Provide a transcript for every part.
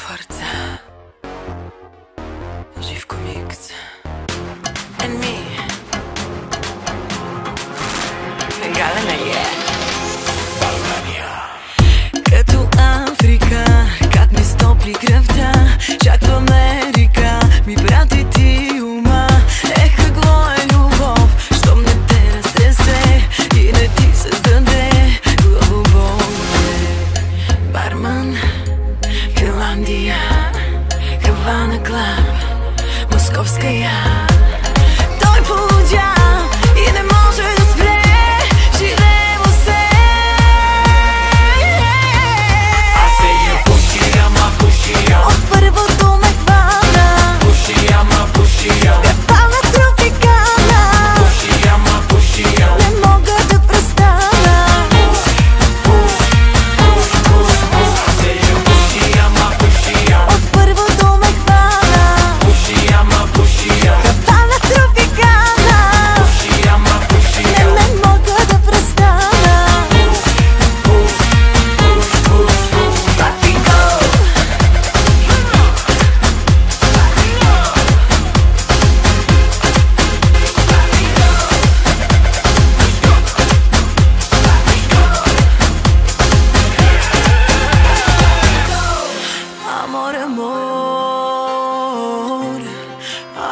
forza. Живко Mix and me. Галена България. Като Африка, как ми стопли кръвта, чак в Америка ми прати ти ума. Ех, какво е любов, щом не те разтресе и не ти създаде главоболие. Барман, Финландия, Хавана Клаб, Московская. Той полудя и не може да спре. Живеемо се. I say you pushy, ама пушия. От първото ме хвана. Pushy, ама пушия. Капана тропикана. Pushy, ама пушия. Не мога да престана. I say you pushy, ама пушия. От първото ме хвана. Pushy, ама пушия. Капана тропикана. Pushy, ама пушия. Не мога да престана. Papi go. Amor, amor,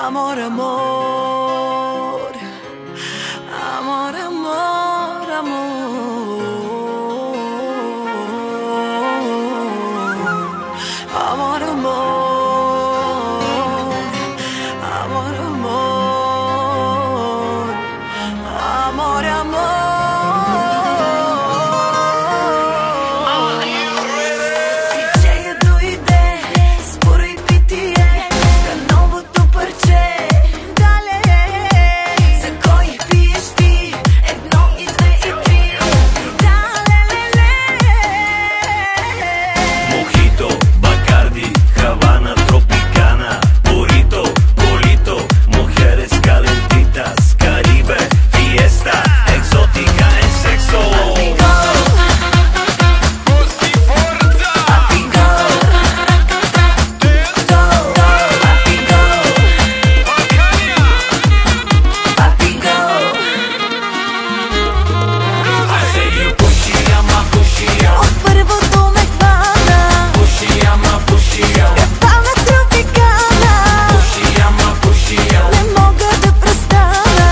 amor, amor, amor, amor, amor, amor, amor, amor, amor, amor. Диджея дойде, спора и питие, пуска новото парче. Далей, за кой пиеш ти? Едно и две и три. Далелеле. Мохито, Бакарди, Хавана, Тропикана, Бурито, Колито, Mujeres calentitas, Caribe, fiesta, exótica en sexo. Papi go. Pusti forza. Papi go. Go, go. Papi go. Papi go. I say you pushy, ама пушия. От първото ме хвана. Pushy, ама пушия. Капана тропикана. Pushy, ама пушия. Не мога да престана.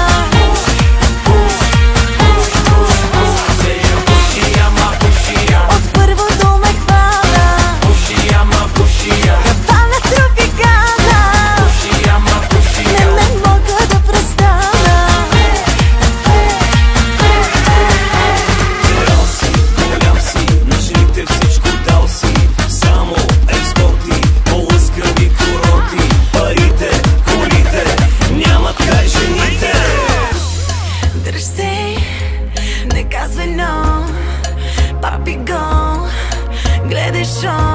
Say you pushy, ама пушия. От първото ме хвана. Pushy, ама пушия. Капана тропикана. Pushy, ама пушия. Не мога да престана. Крал си, голям си, на жените всичко дал си. Само експорти, по-лъскави курорти. Парите, колите, нямат край жените. Дръж се, не казвай но. Папи го, гледай шоу.